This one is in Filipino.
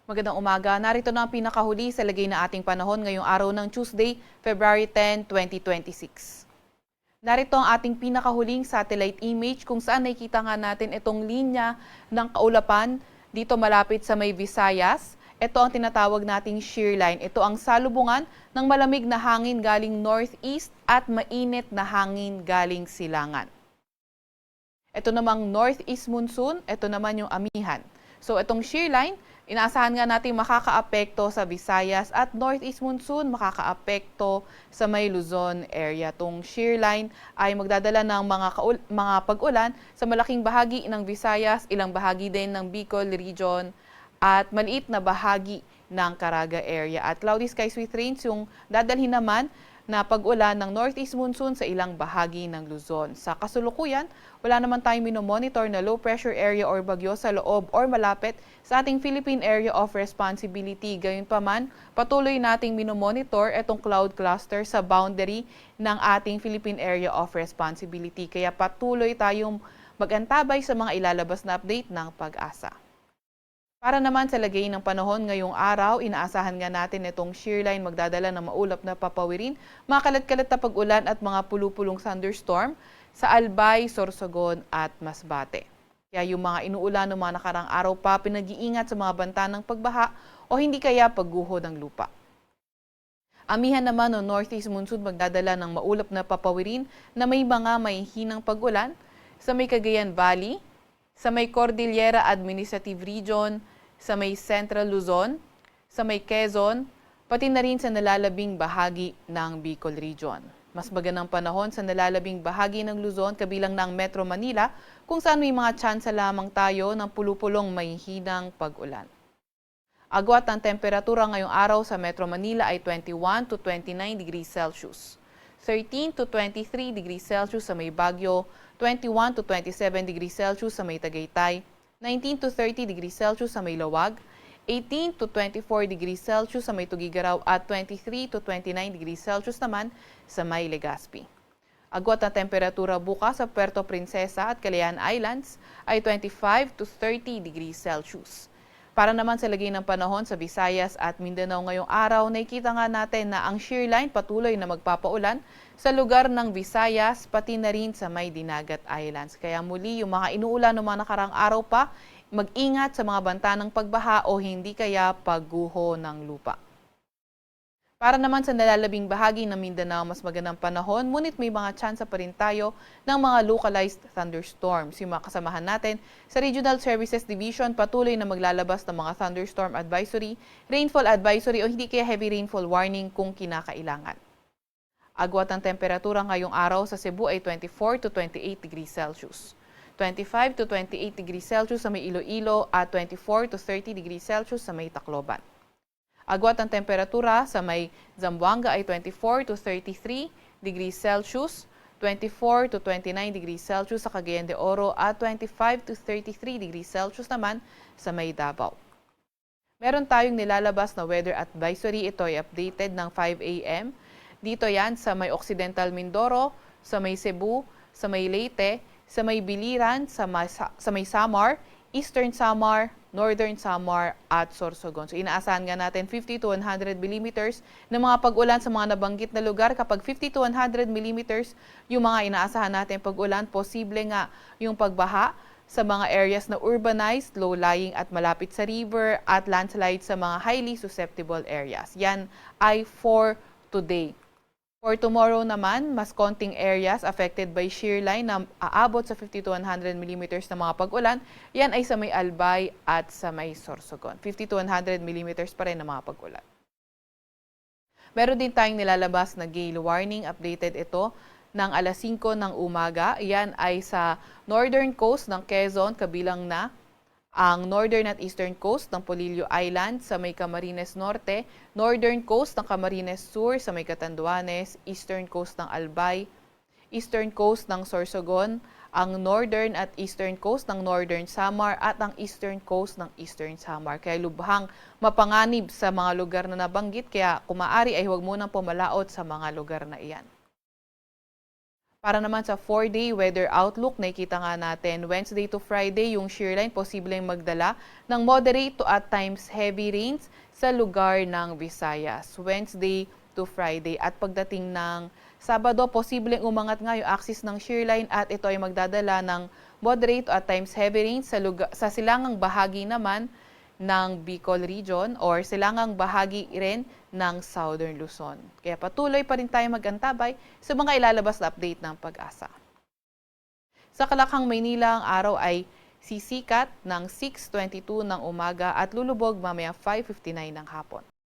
Magandang umaga. Narito na ang pinakahuli sa lagay na ating panahon ngayong araw ng Tuesday, February 10, 2026. Narito ang ating pinakahuling satellite image kung saan nakikita nga natin itong linya ng kaulapan dito malapit sa may Visayas. Ito ang tinatawag nating shear line. Ito ang salubungan ng malamig na hangin galing northeast at mainit na hangin galing silangan. Ito namang northeast monsoon, ito naman yung amihan. So itong shear line, inaasahan nga natin makakaapekto sa Visayas at northeast monsoon makakaapekto sa may Luzon area. Itong shear line ay magdadala ng mga pag-ulan sa malaking bahagi ng Visayas, ilang bahagi din ng Bicol region at maliit na bahagi ng Caraga area. At cloudy skies with rains yung dadalhin naman na pag-ulan ng northeast monsoon sa ilang bahagi ng Luzon. Sa kasulukuyan, wala naman tayong minomonitor na low pressure area or bagyo sa loob or malapit sa ating Philippine Area of Responsibility. Gayunpaman, patuloy nating minomonitor itong cloud cluster sa boundary ng ating Philippine Area of Responsibility. Kaya patuloy tayong mag-antabay sa mga ilalabas na update ng Pag-asa. Para naman sa lagay ng panahon ngayong araw, inaasahan nga natin itong shear line magdadala ng maulap na papawirin, mga kalat-kalat na pag-ulan at mga pulupulong thunderstorm sa Albay, Sorsogon at Masbate. Kaya yung mga inuulan ng mga nakarang araw pa, pinag-iingat sa mga banta ng pagbaha o hindi kaya pagguho ng lupa. Amihan naman ng northeast monsoon magdadala ng maulap na papawirin na may mga mahihinang pag-ulan sa may Cagayan Valley, sa may Cordillera Administrative Region, sa may Central Luzon, sa may Quezon, pati na rin sa nalalabing bahagi ng Bicol Region. Mas magandang panahon sa nalalabing bahagi ng Luzon kabilang ng Metro Manila kung saan may mga tsansa lamang tayo ng pulupulong mahihinang pag-ulan. Agwat ng temperatura ngayong araw sa Metro Manila ay 21 to 29 degrees Celsius. 13 to 23 degrees Celsius sa may Baguio, 21 to 27 degrees Celsius sa may Tagaytay, 19 to 30 degrees Celsius sa may Lawag, 18 to 24 degrees Celsius sa may Tugigaraw at 23 to 29 degrees Celsius naman sa may Legazpi. Agwat na temperatura bukas sa Puerto Princesa at Calayan Islands ay 25 to 30 degrees Celsius. Para naman sa lagay ng panahon sa Visayas at Mindanao ngayong araw, nakikita nga natin na ang shear line patuloy na magpapaulan sa lugar ng Visayas pati na rin sa may Dinagat Islands. Kaya muli yung mga inuulan ng mga nakarang araw pa, mag-ingat sa mga banta ng pagbaha o hindi kaya pagguho ng lupa. Para naman sa nalalabing bahagi ng Mindanao, mas magandang panahon, ngunit may mga tsansa pa rin tayo ng mga localized thunderstorms. Yung mga kasamahan natin sa Regional Services Division, patuloy na maglalabas ng mga thunderstorm advisory, rainfall advisory o hindi kaya heavy rainfall warning kung kinakailangan. Agwat ng temperatura ngayong araw sa Cebu ay 24 to 28 degrees Celsius. 25 to 28 degrees Celsius sa may Iloilo at 24 to 30 degrees Celsius sa may Tacloban. Agwat ang temperatura sa may Zamboanga ay 24 to 33 degrees Celsius, 24 to 29 degrees Celsius sa Cagayan de Oro at 25 to 33 degrees Celsius naman sa may Davao. Meron tayong nilalabas na weather advisory. Ito ay updated ng 5 a.m. Dito yan sa may Occidental Mindoro, sa may Cebu, sa may Leyte, sa may Biliran, sa may Samar, Eastern Samar, Northern Samar at Sorsogon. So inaasahan nga natin 50 to 100 millimeters ng mga pag-ulan sa mga nabanggit na lugar. Kapag 50 to 100 millimeters yung mga inaasahan natin pag-ulan, posible nga yung pagbaha sa mga areas na urbanized, low-lying at malapit sa river at landslide sa mga highly susceptible areas. Yan ay for today. For tomorrow naman, mas konting areas affected by shear line na aabot sa 50 to 100 millimeters na mga pag-ulan. Yan ay sa may Albay at sa may Sorsogon. 50 to 100 millimeters pa rin na mga pag-ulan. Meron din tayong nilalabas na gale warning. Updated ito ng alas 5 ng umaga. Yan ay sa northern coast ng Quezon, kabilang na ang northern at eastern coast ng Polillo Island sa may Camarines Norte, northern coast ng Camarines Sur sa may Catanduanes, eastern coast ng Albay, eastern coast ng Sorsogon, ang northern at eastern coast ng Northern Samar at ang eastern coast ng Eastern Samar. Kaya lubhang mapanganib sa mga lugar na nabanggit, kaya kung maaari ay huwag munang pumalaot sa mga lugar na iyan. Para naman sa 4-day weather outlook, nakikita nga natin Wednesday to Friday, yung shearline posibleng magdala ng moderate to at times heavy rains sa lugar ng Visayas. Wednesday to Friday. At pagdating ng Sabado, posibleng umangat nga yung axis ng shearline at ito ay magdadala ng moderate to at times heavy rains sa silangang bahagi naman ng Bicol region or silangang bahagi rin ng Southern Luzon. Kaya patuloy pa rin tayo mag-antabay sa mga ilalabas na update ng Pag-asa. Sa Kalakhang, Maynila, ang araw ay sisikat ng 6:22 ng umaga at lulubog mamaya 5:59 ng hapon.